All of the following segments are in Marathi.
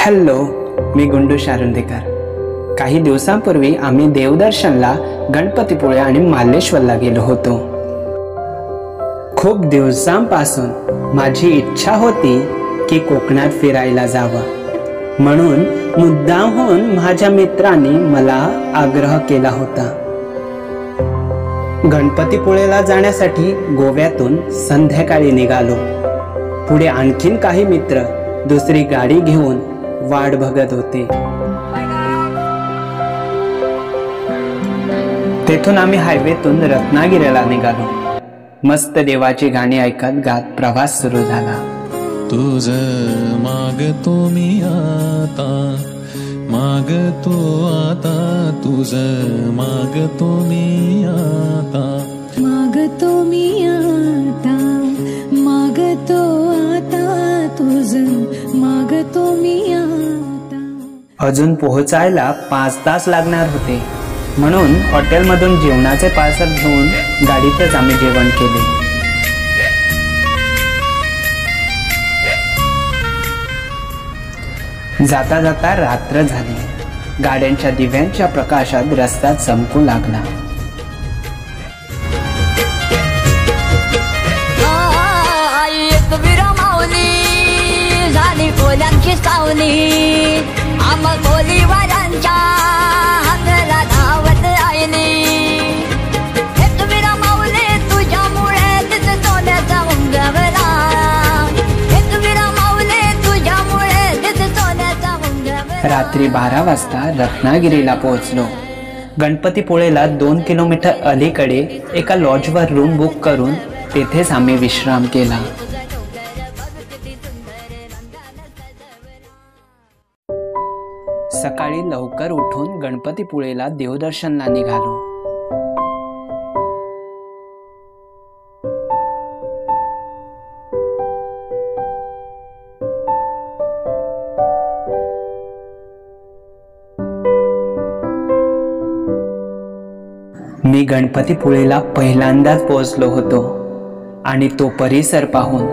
हॅलो, मी गुंडू शारुंदेकर। काही दिवसांपूर्वी आम्ही देवदर्शनला गणपतीपुळे आणि मार्लेश्वरला गेलो होतो। खूप दिवसांपासून माझी इच्छा होती की कोकणात फिरायला जावं, म्हणून मुद्दामहून माझ्या मित्रांनी मला आग्रह केला होता। गणपतीपुळेला जाण्यासाठी गोव्यातून संध्याकाळी निघालो। पुढे आणखीन काही मित्र दुसरी गाडी घेऊन वाट बघत होते। तेथून आम्ही हायवेतून रत्नागिरीला निघालो। मस्त देवाची गाणी ऐकत गात प्रवास सुरू झाला। तुझ मागतो मी आता, मागतो आता, तुझ मागतो मी आता, मागतो मी आता, मागतो आता, तुझ मागतो मी आता। अजून पोहोचायला 5 तास लागणार होते, म्हणून हॉटेलमधून जेवणाचे पार्सल घेऊन गाडीतच आम्ही जेवण केले। जाता जाता रात्र झाली। गाड्यांच्या दिव्यांच्या प्रकाशात रस्ता चमकू लागला। कोल्यांची सावली आम्हा कोलीवाल्यांच्या हाताला धावत आईली। एक विरा माऊली तुझ्यामुळे तिथे सोन्याचा उंगवला, एक विरा माऊली तुझ्यामुळे तिथे सोन्याचा उंगवला। रात्री 12 वाजता रत्नागिरीला पोहोचलो। गणपतीपुळेला 2 किलोमीटर अलीकडे एका लॉजवर रूम बुक करून तेथेच आम्ही विश्राम केला। सकाळी लवकर उठून गणपतीपुळेला देवदर्शनला निघालो। मी गणपतीपुळेला पहिल्यांदाच पोहोचलो होतो आणि तो परिसर पाहून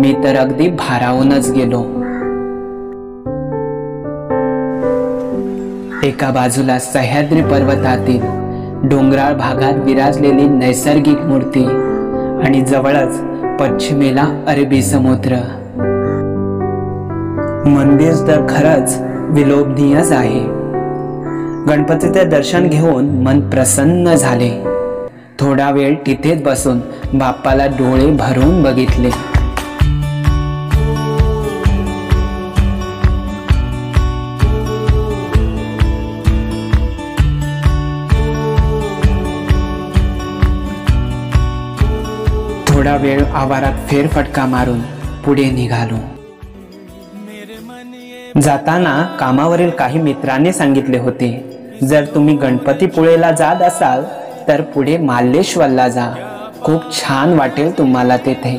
मी तर अगदी भारावूनच गेलो। एका बाजूला सह्याद्री पर्वतातील डोंगराळ भागात विराजलेली नैसर्गिक मूर्ती आणि जवळच पश्चिमेला अरबी समुद्र। मंदिर तर खरंच विलोभनीयच आहे। गणपतीचे दर्शन घेऊन मन प्रसन्न झाले। थोडा वेळ तिथेच बसून बाप्पाला डोळे भरून बघितले। थोडा वेळ आवारात फेरफटका मारून पुढे निघालो। जाताना कामावरील काही मित्रांनी सांगितले होते, जर तुम्ही गणपतीपुळेला जात असाल तर पुढे मार्लेश्वरला जा, खूप छान वाटेल तुम्हाला तेथे।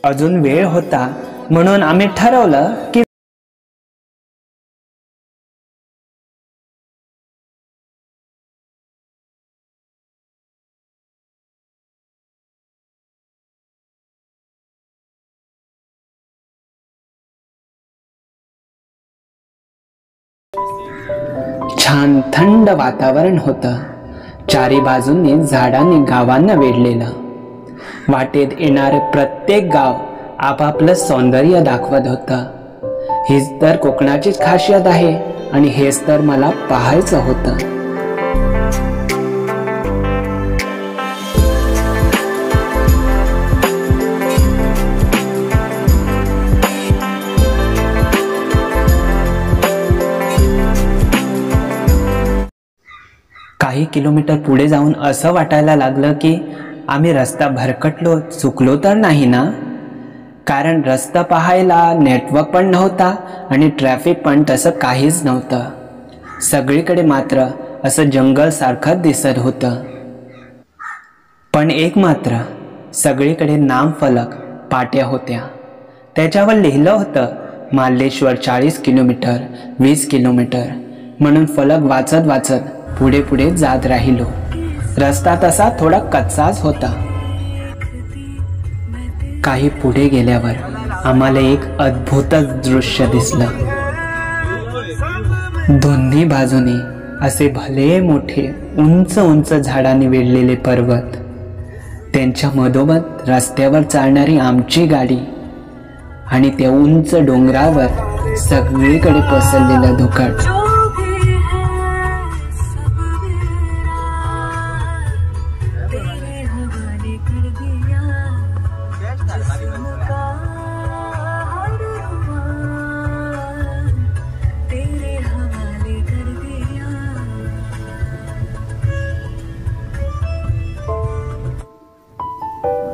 अजून वेळ होता म्हणून आम्ही ठरवलं की छान थंड वातावरण होतं। चारी बाजूंनी झाडांनी गावांना वेढलेलं। वाटेत येणारे प्रत्येक गाव आपापलं सौंदर्य दाखवत होतं। हीच तर कोकणाचीच खासियत आहे आणि हेच तर मला पाहायचं होतं। काही किलोमीटर पुढे जाऊन असं वाटायला लागलं की आम्ही रस्ता भरकटलो, चुकलो तर नाही ना? कारण रस्ता पाहायला नेटवर्क पण नव्हता आणि ट्रॅफिक पण तसं काहीच नव्हतं। सगळीकडे मात्र असं जंगल सारखं दिसत होतं। पण एक मात्र, सगळीकडे नामफलक पाट्या होत्या। त्याच्यावर लिहिलं होतं मार्लेश्वर 40 किलोमीटर, 20 किलोमीटर म्हणून फलक वाचत वाचत पुढे पुढे जात राहिलो। रस्ता तसा थोडा कच्चाच होता। काही पुढे गेल्यावर आम्हाला एक अद्भुतच दृश्य दिसलं. दोन्ही बाजूने असे भले मोठे उंच उंच झाडांनी वेढलेले पर्वत, त्यांच्या मधोमध रस्त्यावर चालणारी आमची गाडी आणि त्या उंच डोंगरावर सगळीकडे पसरलेला धुकट.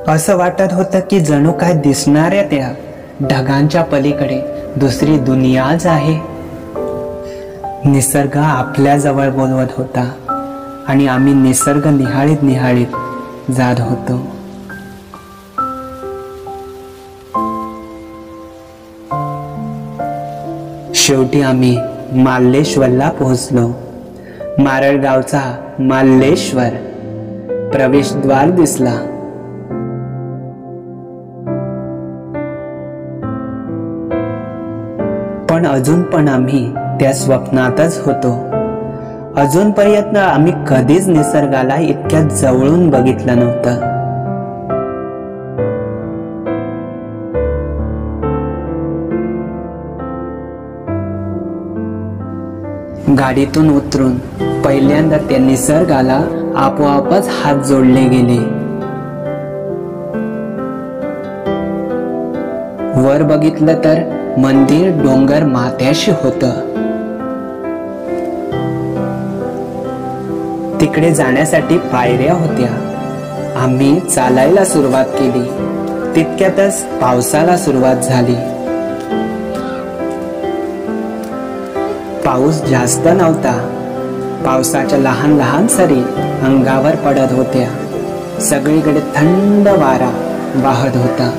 असं वाटत होतं की जणू काय दिसणाऱ्या त्या ढगांच्या पलीकडे दुसरी दुनियाच आहे. निसर्ग आपल्या जवळ बोलवत होता आणि आम्ही निसर्ग निहाळीत निहाळीत जात होतो. शेवटी आम्ही माल्लेश्वरला पोहोचलो. मारळगावचा माल्लेश्वर प्रवेशद्वार दिसला. पण अजून पण आम्ही त्या स्वप्नातच होतो. अजूनपर्यंत आम्ही कधीच निसर्गाला इतक्या जवळून बघितलं नव्हतं. गाडीतून उतरून पहिल्यांदा त्या निसर्गाला आपोआपच हात जोडले गेले. वर बघितलं तर मंदिर डोंगर माथ्याशी होतं. तिकडे जाण्यासाठी पायऱ्या होत्या. आम्ही चालायला सुरुवात केली. तितक्यातच पावसाला सुरुवात झाली. पाऊस जास्त नव्हता. पावसाच्या लहान लहान सरी अंगावर पडत होत्या. सगळीकडे थंड वारा वाहत होता.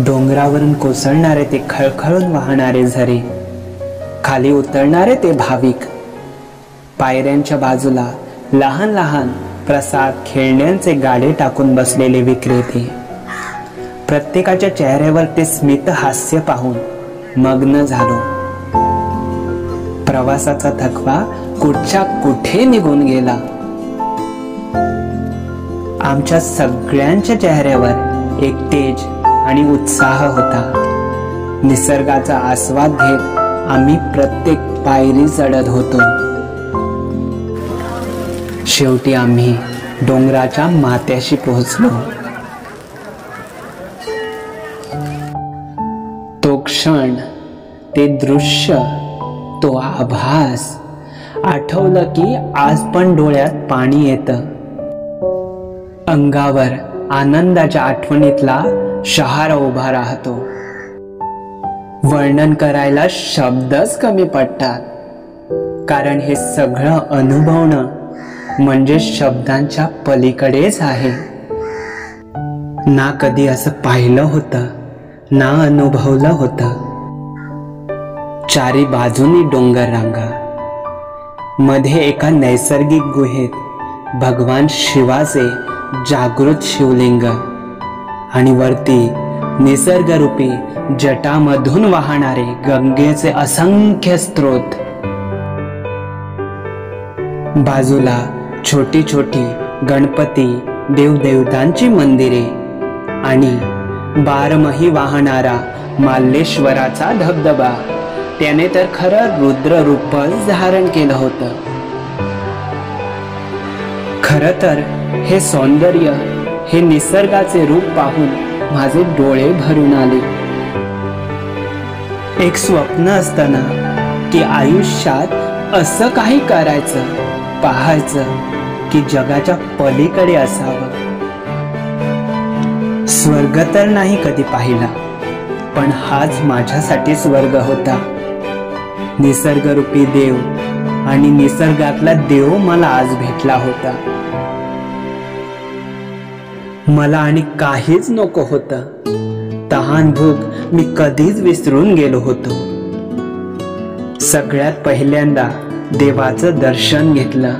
डोंगरावरून कोसळणारे ते खळखळून वाहणारे झरे, खाली उतरणारे ते भाविक, पायऱ्यांच्या बाजूला लहान लहान प्रसाद खेळण्यांचे गाडे टाकून बसलेले विक्रेते, प्रत्येकाच्या चेहऱ्यावर ते स्मित हास्य पाहून मग्न झालो. प्रवासाचा थकवा कुठच्या कुठे निघून गेला. आमच्या सगळ्यांच्या चेहऱ्यावर एक तेज आणि उत्साह होता. निसर्गाचा आस्वाद घेत आम्ही प्रत्येक पायरी चढत होतो. शेवटी आम्ही डोंगराच्या माथ्याशी पोहोचलो. तो क्षण, ते दृश्य, तो आभास आठवलं की आज पण डोळ्यात पाणी येतं. अंगावर आनंदाच्या आठवणीतला शहारा उभा राहतो. वर्णन करायला शब्दच कमी पडतात, कारण हे सगळं अनुभवणं म्हणजे शब्दांच्या पलीकडेच आहे. ना कधी असं पाहिलं होतं, ना अनुभवलं होतं. चारी बाजूनी डोंगर रांगा, मध्ये एका नैसर्गिक गुहेत भगवान शिवाचे जागृत शिवलिंग आणि वरती निसर्गरूपी जटामधून वाहणारे गंगेचे असंख्य स्रोत. बाजूला छोटी छोटी गणपती देवदेवतांची मंदिरे आणि बारमही वाहणारा माल्लेश्वराचा धबधबा. त्याने तर खरं रुद्र रूपच धारण केलं होतं. खरं तर हे सौंदर्य, हे निसर्गाचे रूप पाहून माझे डोळे भरून आले. एक स्वप्न असतं ना की आयुष्यात असं काही करायचं, पाहायचं की जगाच्या पलीकडे असावं. स्वर्ग तर नाही कधी पाहिला, पण हाच माझ्यासाठी स्वर्ग होता. निसर्गरूपी देव आणि निसर्गातला देव मला आज भेटला होता. मला आणि काहीच नको होतं. तहान भूक मी कधीच विसरून गेलो होतो. सगळ्यात पहिल्यांदा देवाचं दर्शन घेतलं,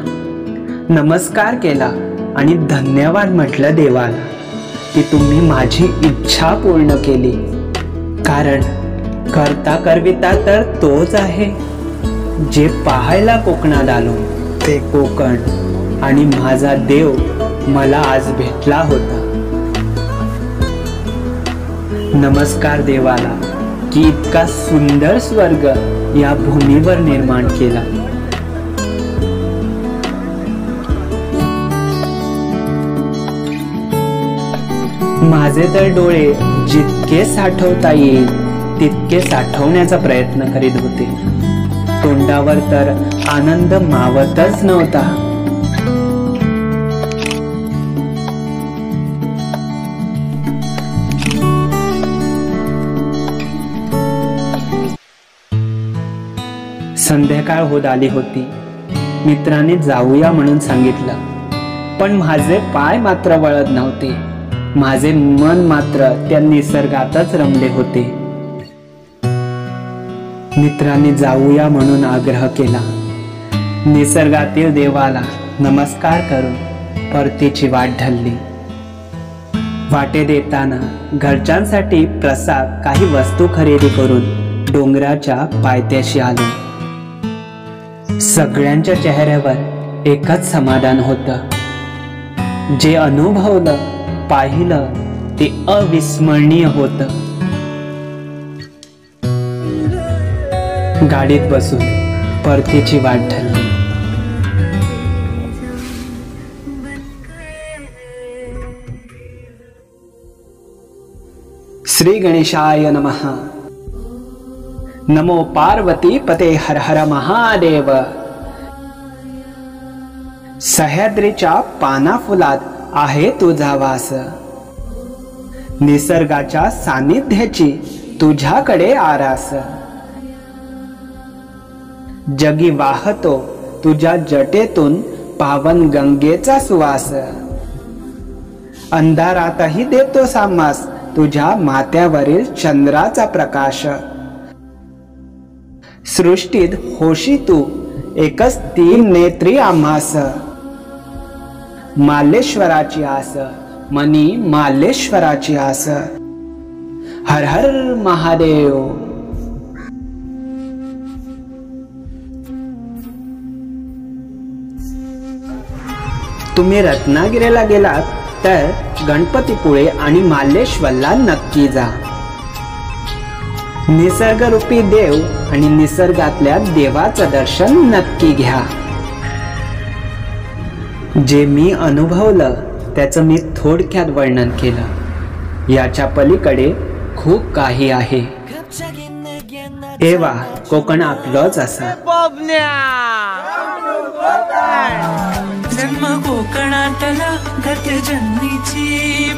नमस्कार केला आणि धन्यवाद म्हटलं देवाला की तुम्ही माझी इच्छा पूर्ण केली. कारण करता करविता तर तोच आहे जे पाहायला कोकणात आलो ते कोकण आणि माझा देव मला आज भेटला होता. नमस्कार देवाला की इतका सुंदर स्वर्ग या भूमीवर निर्माण केला. माझे तर डोळे जितके साठवता येईल तितके साठवण्याचा प्रयत्न करीत होते. तोंडावर तर आनंद मावतच नव्हता. संध्याकाळ होत आली होती. मित्राने जाऊया म्हणून सांगितलं, पण माझे पाय मात्र वळत नव्हते. माझे मन मात्र त्या निसर्गातच रमले होते. मित्राने जाऊया म्हणून आग्रह केला. निसर्गातील देवाला नमस्कार करून परतीची वाट धरली. वाटेत येताना घरच्यांसाठी प्रसाद काही वस्तू खरेदी करून डोंगराच्या पायथ्याशी आलो. सगळ्यांच्या चेहऱ्यावर एकच समाधान होतं. जे अनुभवलं पाहिलं ते अविस्मरणीय होतं. गाडीत बसून परतीची वाट धरली. श्री गणेशाय नमः. नमो पार्वती पते हर हर महादेव. सह्याद्रीच्या पाना फुलात आहे तुझा वास. निसर्गाच्या सानिध्याची तुझ्याकडे आरास. जगी वाहतो तुझ्या जटेतून पावन गंगेचा सुवास. अंधारातही देतो सामास तुझ्या माथ्यावरील चंद्राचा प्रकाश. सृष्टीत होशी तू एकच तीन नेत्री आम्हास. मालेश्वराची आस मनी मालेश्वराची आस. हर हर महादेव. तुम्ही रत्नागिरीला गेलात तर गणपतीपुळे आणि मालेश्वरला नक्की जा. निसर्गरूपी देव आणि निसर्गातल्या देवाचं दर्शन नक्की घ्या. जे मी अनुभवलं त्याचं मी थोडक्यात वर्णन केलं. याच्या पलीकडे खूप काही आहे. एवा कोकण आपलंच असा. जन्म कोकणातला घरते जन्मीची